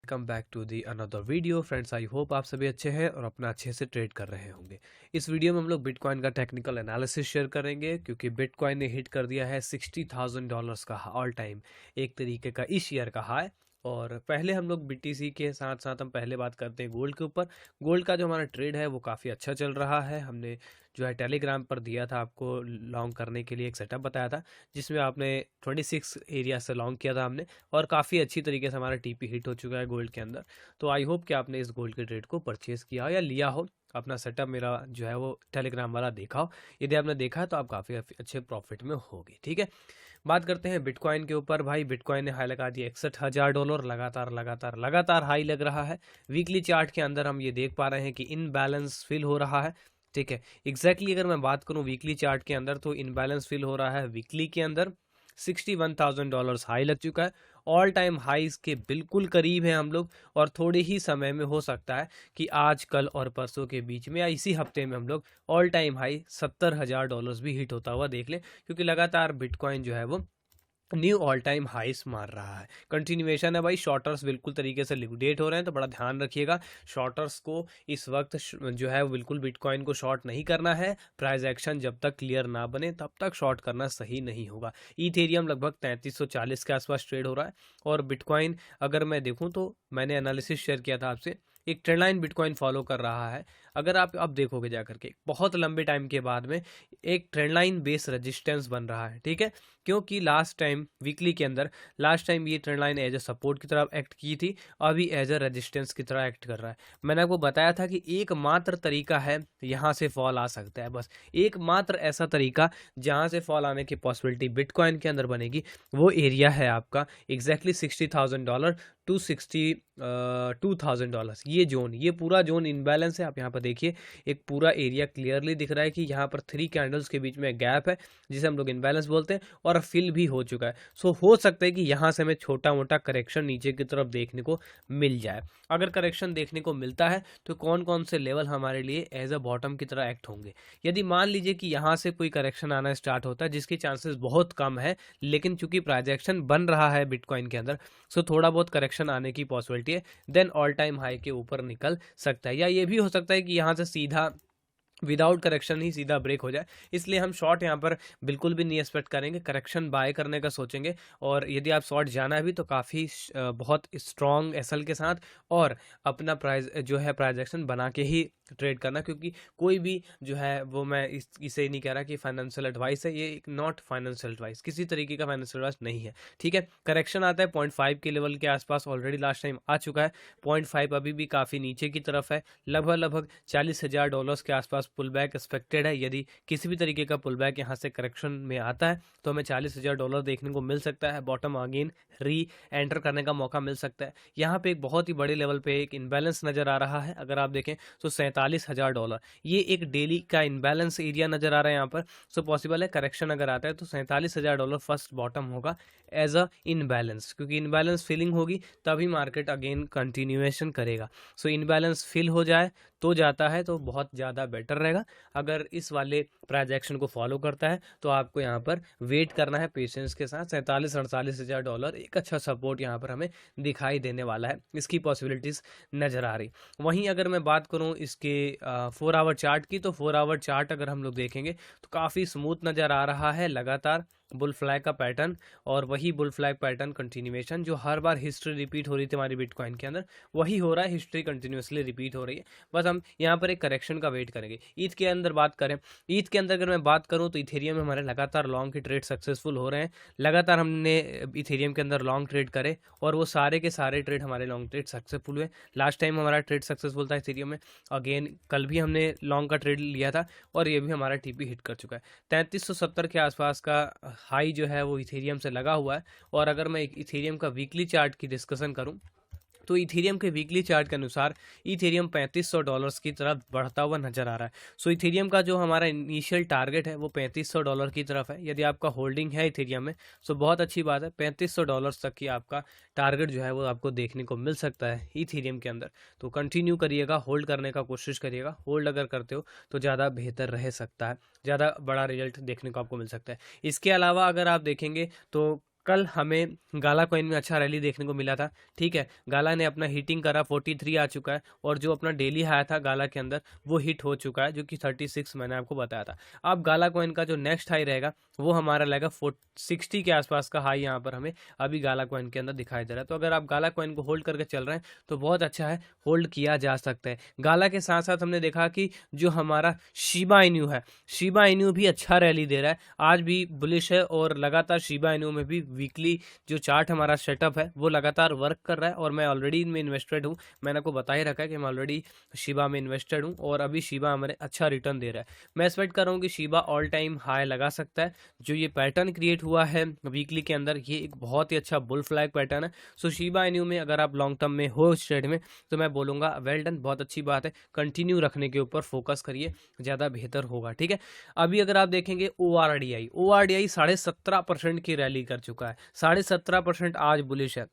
Welcome back to the another video friends. I hope आप सभी अच्छे हैं और अपना अच्छे से ट्रेड कर रहे होंगे। इस वीडियो में हम लोग बिटकॉइन का टेक्निकल एनालिसिस शेयर करेंगे क्योंकि बिटकॉइन ने हिट कर दिया है $60,000 का ऑल टाइम एक तरीके का इस ईयर का हाई। और पहले हम लोग बीटीसी के साथ साथ हम पहले बात करते हैं गोल्ड के ऊपर। गोल्ड का जो हमारा ट्रेड है वो काफ़ी अच्छा चल रहा है। हमने जो है टेलीग्राम पर दिया था आपको लॉन्ग करने के लिए एक सेटअप बताया था जिसमें आपने 26 एरिया से लॉन्ग किया था हमने, और काफ़ी अच्छी तरीके से हमारा टीपी हिट हो चुका है गोल्ड के अंदर। तो आई होप कि आपने इस गोल्ड के ट्रेड को परचेज़ किया हो या लिया हो, अपना सेटअप मेरा जो है वो टेलीग्राम वाला देखा हो। यदि आपने देखा है तो आप काफ़ी अच्छे प्रॉफिट में होगी। ठीक है, बात करते हैं बिटकॉइन के ऊपर। भाई बिटकॉइन ने हाई लगा दिया $61,000, लगातार लगातार लगातार हाई लग रहा है। वीकली चार्ट के अंदर हम ये देख पा रहे हैं कि इनबैलेंस फिल हो रहा है। ठीक है, एग्जैक्टली अगर मैं बात करूं वीकली चार्ट के अंदर तो इनबैलेंस फिल हो रहा है। वीकली के अंदर $61,000 हाई लग चुका है। ऑल टाइम हाईज के बिल्कुल करीब है हम लोग, और थोड़े ही समय में हो सकता है कि आज कल और परसों के बीच में या इसी हफ्ते में हम लोग ऑल टाइम हाई $70,000 भी हिट होता हुआ देख लें, क्योंकि लगातार बिटकॉइन जो है वो न्यू ऑल टाइम हाइस मार रहा है। कंटिन्यूएशन है भाई। शॉर्टर्स बिल्कुल तरीके से लिक्विडेट हो रहे हैं, तो बड़ा ध्यान रखिएगा। शॉर्टर्स को इस वक्त जो है वो बिल्कुल बिटकॉइन को शॉर्ट नहीं करना है। प्राइस एक्शन जब तक क्लियर ना बने तब तक शॉर्ट करना सही नहीं होगा। इथेरियम लगभग 3340 के आसपास ट्रेड हो रहा है, और बिटकॉइन अगर मैं देखूं तो मैंने एनालिसिस शेयर किया था आपसे, एक ट्रेंड लाइन बिटकॉइन फॉलो कर रहा है। अगर आप अब देखोगे जाकर के बहुत लंबे टाइम के बाद में एक ट्रेंड लाइन बेस रेजिस्टेंस बन रहा है। ठीक है, क्योंकि लास्ट टाइम वीकली के अंदर लास्ट टाइम ये trend line as a support की तरह एक्ट की थी, अभी एज ए रेजिस्टेंस की तरह एक्ट कर रहा है। मैंने आपको बताया था कि एकमात्र तरीका है यहाँ से फॉल आ सकता है, बस एकमात्र ऐसा तरीका जहाँ से फॉल आने की पॉसिबिलिटी बिटकॉइन के अंदर बनेगी, वो एरिया है आपका एग्जैक्टली $60,000 टू $62,000। ये जोन, ये पूरा जोन इनबैलेंस है। आप यहाँ पर देखिए एक पूरा एरिया क्लियरली दिख रहा है कि यहाँ पर 3 कैंडल्स के बीच में गैप है जिसे हम लोग इनबैलेंस बोलते हैं, और फिल भी हो चुका है। सो हो सकता है कि यहाँ से हमें छोटा मोटा करेक्शन नीचे की तरफ देखने को मिल जाए। अगर करेक्शन देखने को मिलता है तो कौन कौन से लेवल हमारे लिए एज अ बॉटम की तरह एक्ट होंगे। यदि मान लीजिए कि यहाँ से कोई करेक्शन आना स्टार्ट होता है, जिसकी चांसेस बहुत कम है, लेकिन चूंकि प्राइजेक्शन बन रहा है बिटकॉइन के अंदर, सो थोड़ा बहुत करेक्शन आने की पॉसिबिलिटी है, देन ऑल टाइम हाई के ऊपर निकल सकता है। या ये भी हो सकता है कि यहाँ से सीधा विदाउट करेक्शन ही सीधा ब्रेक हो जाए। इसलिए हम शॉर्ट यहाँ पर बिल्कुल भी नहीं एक्सपेक्ट करेंगे, करेक्शन बाय करने का सोचेंगे। और यदि आप शॉर्ट जाना है भी तो काफ़ी बहुत स्ट्रॉन्ग एसएल के साथ, और अपना प्राइस जो है प्राइस एक्शन बना के ही ट्रेड करना, क्योंकि कोई भी जो है वो, मैं इसे नहीं कह रहा कि फाइनेंशियल एडवाइस है, ये नॉट फाइनेंशियल एडवाइस, किसी तरीके का फाइनेंशियल एडवाइस नहीं है। ठीक है, करेक्शन आता है 0.5 के लेवल के आसपास, ऑलरेडी लास्ट टाइम आ चुका है। 0.5 अभी भी काफ़ी नीचे की तरफ है, लगभग $40,000 के आसपास पुल बैक एक्सपेक्टेड है। यदि किसी भी तरीके का पुल बैक यहाँ से करेक्शन में आता है तो हमें $40,000 देखने को मिल सकता है। बॉटम अगेन री एंटर करने का मौका मिल सकता है। यहाँ पे एक बहुत ही बड़े लेवल पे एक इनबैलेंस नजर आ रहा है। अगर आप देखें तो $47,000, ये एक डेली का इनबैलेंस एरिया नजर आ रहा है यहाँ पर। सो पॉसिबल है करेक्शन अगर आता है तो $47,000 फर्स्ट बॉटम होगा एज अ इनबैलेंस, क्योंकि इनबैलेंस फिलिंग होगी तभी मार्केट अगेन कंटिन्यूएशन करेगा। सो इनबैलेंस फिल हो जाए तो जाता है तो बहुत ज़्यादा बेटर रहेगा। अगर इस वाले प्राइस एक्शन को फॉलो करता है तो आपको यहाँ पर वेट करना है पेशेंस के साथ। $47-48,000 एक अच्छा सपोर्ट यहाँ पर हमें दिखाई देने वाला है, इसकी पॉसिबिलिटीज़ नज़र आ रही। वहीं अगर मैं बात करूँ इसके 4 आवर चार्ट की, तो 4 आवर चार्ट अगर हम लोग देखेंगे तो काफ़ी स्मूथ नज़र आ रहा है। लगातार बुल फ्लैग का पैटर्न, और वही बुल फ्लैग पैटर्न कंटिन्यूएशन जो हर बार हिस्ट्री रिपीट हो रही थी हमारी बिटकॉइन के अंदर, वही हो रहा है। हिस्ट्री कंटिन्यूसली रिपीट हो रही है, बस हम यहाँ पर एक करेक्शन का वेट करेंगे। ईथ के अंदर बात करें, ईथ के अंदर अगर मैं बात करूँ तो इथेरियम में हमारे लगातार लॉन्ग के ट्रेड सक्सेसफुल हो रहे हैं। लगातार हमने इथेरियम के अंदर लॉन्ग ट्रेड करे, और वो सारे के सारे ट्रेड हमारे लॉन्ग ट्रेड सक्सेसफुल हुए। लास्ट टाइम हमारा ट्रेड सक्सेसफुल था इथेरियम में, अगेन कल भी हमने लॉन्ग का ट्रेड लिया था, और ये भी हमारा टीपी हिट कर चुका है। 3370 के आसपास का हाई जो है वो इथेरियम से लगा हुआ है। और अगर मैं इथेरियम का वीकली चार्ट की डिस्कशन करूं तो इथेरियम के वीकली चार्ट के अनुसार इथेरियम $3500 की तरफ बढ़ता हुआ नजर आ रहा है। सो इथेरियम का जो हमारा इनिशियल टारगेट है वो $3500 की तरफ है। यदि आपका होल्डिंग है इथेरियम में सो बहुत अच्छी बात है, $3500 तक की आपका टारगेट जो है वो आपको देखने को मिल सकता है इथेरियम के अंदर। तो कंटिन्यू करिएगा, होल्ड करने का कोशिश करिएगा। होल्ड अगर करते हो तो ज़्यादा बेहतर रह सकता है, ज़्यादा बड़ा रिजल्ट देखने को आपको मिल सकता है। इसके अलावा अगर आप देखेंगे तो कल हमें गाला कॉइन में अच्छा रैली देखने को मिला था, ठीक है। गाला ने अपना हिटिंग करा, 43 आ चुका है, और जो अपना डेली हाई था गाला के अंदर वो हिट हो चुका है, जो कि 36 मैंने आपको बताया था। अब गाला कॉइन का जो नेक्स्ट हाई रहेगा वो हमारा रहेगा 60 के आसपास का हाई, यहाँ पर हमें अभी गाला कॉइन के अंदर दिखाई दे रहा है। तो अगर आप गाला कॉइन को होल्ड करके चल रहे हैं तो बहुत अच्छा है, होल्ड किया जा सकता है। गाला के साथ साथ हमने देखा कि जो हमारा शिबा इनू है, शिबा इनू भी अच्छा रैली दे रहा है, आज भी बुलिश है, और लगातार शिबा इनू में भी वीकली जो चार्ट हमारा सेटअप है वो लगातार वर्क कर रहा है, और मैं ऑलरेडी इनमें इन्वेस्टेड हूँ। मैंने आपको बता ही रखा है कि मैं ऑलरेडी शिबा में इन्वेस्टेड हूँ, और अभी शिबा हमारे अच्छा रिटर्न दे रहा है। मैं एक्सपेक्ट कर रहा हूँ कि शिबा ऑल टाइम हाई लगा सकता है। जो ये पैटर्न क्रिएट हुआ है वीकली के अंदर, ये एक बहुत ही अच्छा बुल फ्लैग पैटर्न है। सो शिबा इनू में अगर आप लॉन्ग टर्म में हो इस ट्रेड में, तो मैं बोलूँगा वेल डन, बहुत अच्छी बात है, कंटिन्यू रखने के ऊपर फोकस करिए, ज़्यादा बेहतर होगा, ठीक है। अभी अगर आप देखेंगे ओ आर डी आई 17.5% की रैली कर चुका है, 17.5% आज बुलिश है।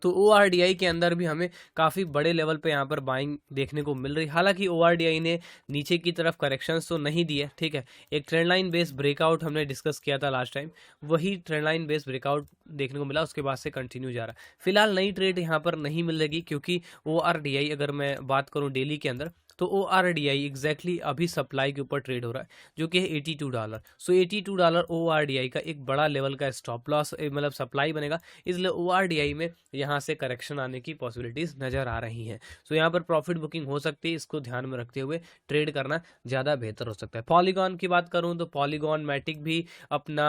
तो ओ के अंदर भी हमें काफ़ी बड़े लेवल पे यहाँ पर बाइंग देखने को मिल रही। हालांकि ओ ने नीचे की तरफ करेक्शंस तो नहीं दिए, ठीक है। एक ट्रेंड लाइन बेस ब्रेकआउट हमने डिस्कस किया था लास्ट टाइम, वही ट्रेंड लाइन बेस ब्रेकआउट देखने को मिला, उसके बाद से कंटिन्यू जा रहा है। फिलहाल नई ट्रेड यहाँ पर नहीं मिलेगी, क्योंकि ओ अगर मैं बात करूँ डेली के अंदर, तो ओ एग्जैक्टली अभी सप्लाई के ऊपर ट्रेड हो रहा है, जो कि है $82। सो $82 ओ का एक बड़ा लेवल का स्टॉप लॉस, मतलब सप्लाई बनेगा, इसलिए ओ में यहाँ से करेक्शन आने की पॉसिबिलिटीज नज़र आ रही हैं। सो यहाँ पर प्रॉफिट बुकिंग हो सकती है, इसको ध्यान में रखते हुए ट्रेड करना ज़्यादा बेहतर हो सकता है। पॉलीगॉन की बात करूँ तो पॉलीगॉन मैटिक भी अपना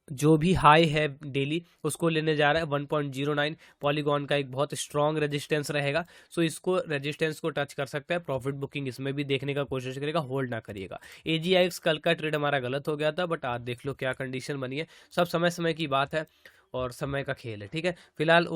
जो भी हाई है डेली उसको लेने जा रहा है 1.09। पॉलीगॉन का एक बहुत स्ट्रॉन्ग रेजिस्टेंस रहेगा, सो इसको रेजिस्टेंस को टच कर सकता है। प्रॉफिट बुकिंग इसमें भी देखने का कोशिश करेगा, होल्ड ना करिएगा। AGIX कल का ट्रेड हमारा गलत हो गया था, बट आज देख लो क्या कंडीशन बनी है। सब समय समय की बात है और समय का खेल है, ठीक है। फिलहाल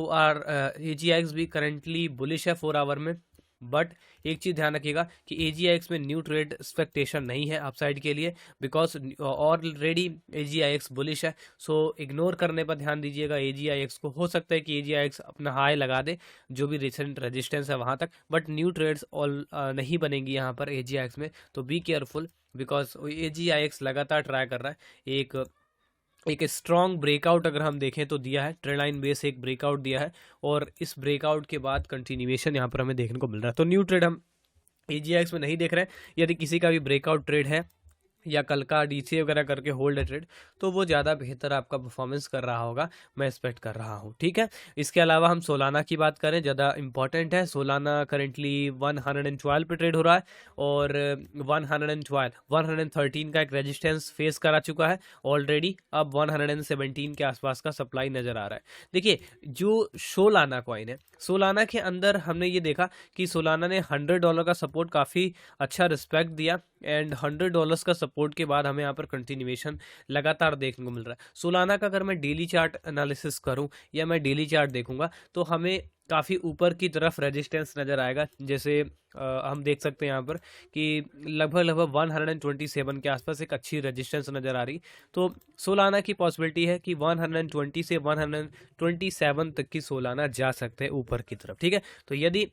AGIX भी करेंटली बुलिश है 4 आवर में, बट एक चीज़ ध्यान रखिएगा कि AGIX में न्यू ट्रेड एक्सपेक्टेशन नहीं है अपसाइड के लिए, बिकॉज ऑलरेडी AGIX बुलिश है। सो इग्नोर करने पर ध्यान दीजिएगा AGIX को। हो सकता है कि AGIX अपना हाई लगा दे जो भी रिसेंट रेजिस्टेंस है वहाँ तक, बट न्यू ट्रेड्स नहीं बनेंगी यहाँ पर AGIX में, तो बी केयरफुल, बिकॉज AGIX लगातार ट्राई कर रहा है एक स्ट्रॉन्ग ब्रेकआउट अगर हम देखें तो दिया है, ट्रेंड लाइन बेस एक ब्रेकआउट दिया है, और इस ब्रेकआउट के बाद कंटिन्यूएशन यहाँ पर हमें देखने को मिल रहा है। तो न्यू ट्रेड हम AGIX में नहीं देख रहे हैं। यदि किसी का भी ब्रेकआउट ट्रेड है या कल का DCA वगैरह करके होल्ड है ट्रेड, तो वो ज़्यादा बेहतर आपका परफॉर्मेंस कर रहा होगा, मैं एक्सपेक्ट कर रहा हूँ, ठीक है। इसके अलावा हम सोलाना की बात करें, ज़्यादा इंपॉर्टेंट है। सोलाना करेंटली 112 पे ट्रेड हो रहा है, और 113 का एक रेजिस्टेंस फेस करा चुका है ऑलरेडी। अब 117 के आसपास का सप्लाई नज़र आ रहा है। देखिए जो सोलाना कॉइन है, सोलाना के अंदर हमने ये देखा कि सोलाना ने $100 का सपोर्ट काफ़ी अच्छा रिस्पेक्ट दिया, एंड $100 का सपोर्ट के बाद हमें यहाँ पर कंटिन्यूएशन लगातार देखने को मिल रहा है। सोलाना का अगर मैं डेली चार्ट एनालिसिस करूँ या मैं डेली चार्ट देखूंगा, तो हमें काफ़ी ऊपर की तरफ रेजिस्टेंस नज़र आएगा। जैसे हम देख सकते हैं यहाँ पर कि लगभग 127 के आसपास एक अच्छी रेजिस्टेंस नज़र आ रही। तो सोलाना की पॉसिबिलिटी है कि 120 से 127 तक की सोलाना जा सकते हैं ऊपर की तरफ, ठीक है। तो यदि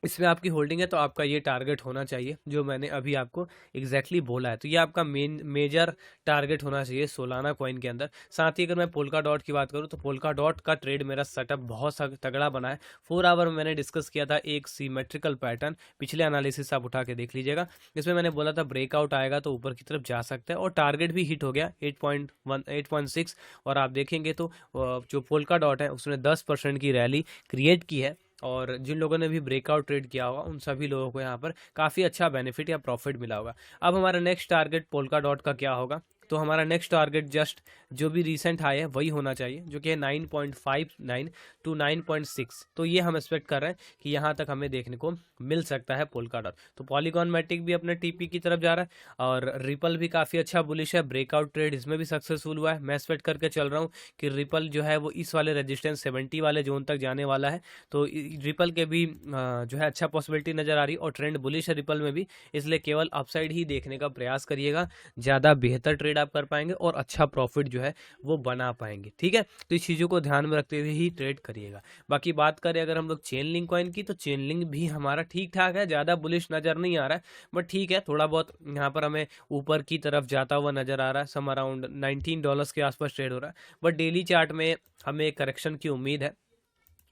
इसमें आपकी होल्डिंग है तो आपका ये टारगेट होना चाहिए जो मैंने अभी आपको एग्जैक्टली बोला है। तो ये आपका मेजर टारगेट होना चाहिए सोलाना कॉइन के अंदर। साथ ही अगर मैं पोल्का डॉट की बात करूँ तो पोल्का डॉट का ट्रेड मेरा सेटअप बहुत तगड़ा बना है। 4 आवर में मैंने डिस्कस किया था एक सीमेट्रिकल पैटर्न, पिछले एनालिसिस आप उठा के देख लीजिएगा। इसमें मैंने बोला था ब्रेकआउट आएगा तो ऊपर की तरफ जा सकता है, और टारगेट भी हिट हो गया 8.6। और आप देखेंगे तो जो पोल्का डॉट है उसने 10% की रैली क्रिएट की है, और जिन लोगों ने भी ब्रेकआउट ट्रेड किया होगा उन सभी लोगों को यहाँ पर काफ़ी अच्छा बेनिफिट या प्रॉफिट मिला होगा। अब हमारा नेक्स्ट टारगेट पोल्का डॉट का क्या होगा, तो हमारा नेक्स्ट टारगेट जस्ट जो भी रिसेंट हाई है वही होना चाहिए, जो कि है 9.59 टू 9.6। तो ये हम एक्सपेक्ट कर रहे हैं कि यहाँ तक हमें देखने को मिल सकता है पोल्का डॉट। तो पॉलीगॉन मैटिक भी अपने TP की तरफ जा रहा है, और रिपल भी काफ़ी अच्छा बुलिश है, ब्रेकआउट ट्रेड इसमें भी सक्सेसफुल हुआ है। मैं एक्सपेक्ट करके चल रहा हूँ कि रिपल जो है वो इस वाले रेजिस्टेंस 70 वाले जोन तक जाने वाला है। तो रिपल के भी जो है अच्छा पॉसिबिलिटी नज़र आ रही है, और ट्रेंड बुलिश है रिपल में भी, इसलिए केवल अपसाइड ही देखने का प्रयास करिएगा, ज़्यादा बेहतर ट्रेड आप कर पाएंगे और अच्छा प्रॉफिट जो है वो बना पाएंगे। ठीक है, तो इस चीज़ों को ध्यान में रखते हुए ही ट्रेड करिएगा। बाकी बात करें अगर हम लोग चेन लिंक कॉइन की, तो चेन लिंक भी हमारा ठीक ठाक है, ज़्यादा बुलिश नज़र नहीं आ रहा है, बट ठीक है, थोड़ा बहुत यहाँ पर हमें ऊपर की तरफ जाता हुआ नज़र आ रहा है। सम अराउंड $19 के आसपास ट्रेड हो रहा है, बट डेली चार्ट में हमें करेक्शन की उम्मीद है।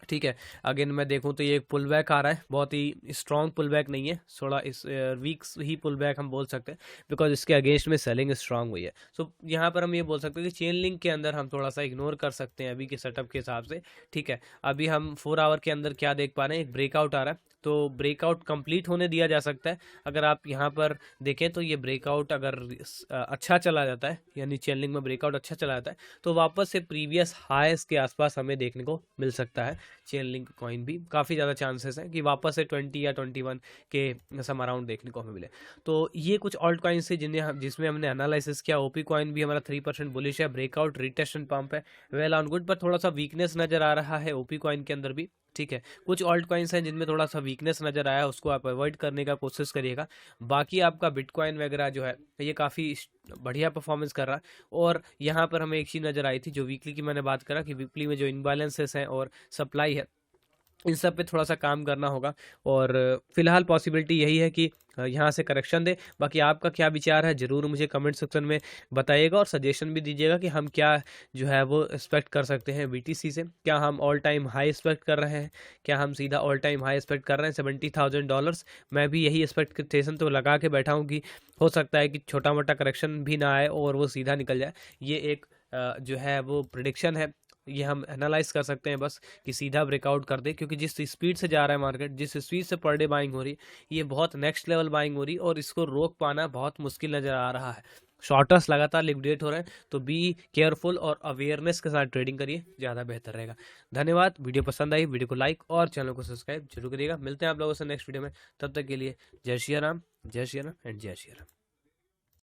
ठीक है, अगेन मैं देखूं तो ये एक पुल बैक आ रहा है, बहुत ही स्ट्रॉन्ग पुल बैक नहीं है, थोड़ा इस वीक्स ही पुल बैक हम बोल सकते हैं, बिकॉज इसके अगेंस्ट में सेलिंग स्ट्रांग हुई है। सो यहाँ पर हम ये बोल सकते हैं कि चेन लिंक के अंदर हम थोड़ा सा इग्नोर कर सकते हैं अभी के सेटअप के हिसाब से। ठीक है, अभी हम 4 आवर के अंदर क्या देख पा रहे हैं, एक ब्रेकआउट आ रहा है, तो ब्रेकआउट कंप्लीट होने दिया जा सकता है। अगर आप यहाँ पर देखें तो ये ब्रेकआउट अगर अच्छा चला जाता है, यानी चेन लिंक में ब्रेकआउट अच्छा चला जाता है, तो वापस से प्रीवियस हाईस के आसपास हमें देखने को मिल सकता है। चेन लिंक कॉइन भी काफ़ी ज़्यादा चांसेस हैं कि वापस से 20 या 21 के सम अराउंड देखने को हमें मिले। तो ये कुछ ऑल्ट कॉइन्स थे जिसमें हमने एनालिसिस किया। ओपी कॉइन भी हमारा 3% बुलिश है, ब्रेकआउट रिटेस्ट एंड पंप है, वेल ऑन गुड, पर थोड़ा सा वीकनेस नज़र आ रहा है ओपी कॉइन के अंदर भी। ठीक है, कुछ ऑल्ट कॉइन्स हैं जिनमें थोड़ा सा वीकनेस नज़र आया, उसको आप अवॉइड करने का कोशिश करिएगा। बाकी आपका बिटकॉइन वगैरह जो है ये काफ़ी बढ़िया परफॉर्मेंस कर रहा है। और यहाँ पर हमें एक चीज़ नज़र आई थी जो वीकली की मैंने बात करा कि वीकली में जो इनबैलेंसेस हैं और सप्लाई है, इन सब पे थोड़ा सा काम करना होगा। और फिलहाल पॉसिबिलिटी यही है कि यहाँ से करेक्शन दे। बाकी आपका क्या विचार है ज़रूर मुझे कमेंट सेक्शन में बताइएगा, और सजेशन भी दीजिएगा कि हम क्या जो है वो एक्सपेक्ट कर सकते हैं BTC से। क्या हम ऑल टाइम हाई एक्सपेक्ट कर रहे हैं, क्या हम सीधा ऑल टाइम हाई एक्सपेक्ट कर रहे हैं $70,000? मैं भी यही एक्सपेक्टेशन तो लगा के बैठा हूँ कि हो सकता है कि छोटा मोटा करेक्शन भी ना आए और वो सीधा निकल जाए। ये एक जो है वो प्रिडिक्शन है, ये हम एनालाइज कर सकते हैं बस कि सीधा ब्रेकआउट कर दे, क्योंकि जिस स्पीड से जा रहा है मार्केट, जिस स्पीड से पर डे बाइंग हो रही है, ये बहुत नेक्स्ट लेवल बाइंग हो रही है और इसको रोक पाना बहुत मुश्किल नज़र आ रहा है। शॉर्टर्स लगातार लिक्विडेट हो रहे हैं, तो बी केयरफुल और अवेयरनेस के साथ ट्रेडिंग करिए, ज़्यादा बेहतर रहेगा। धन्यवाद। वीडियो पसंद आई, वीडियो को लाइक और चैनल को सब्सक्राइब जरूर करिएगा। मिलते हैं आप लोगों से नेक्स्ट वीडियो में, तब तक के लिए जय श्री राम, जय श्री राम एंड जय श्री राम।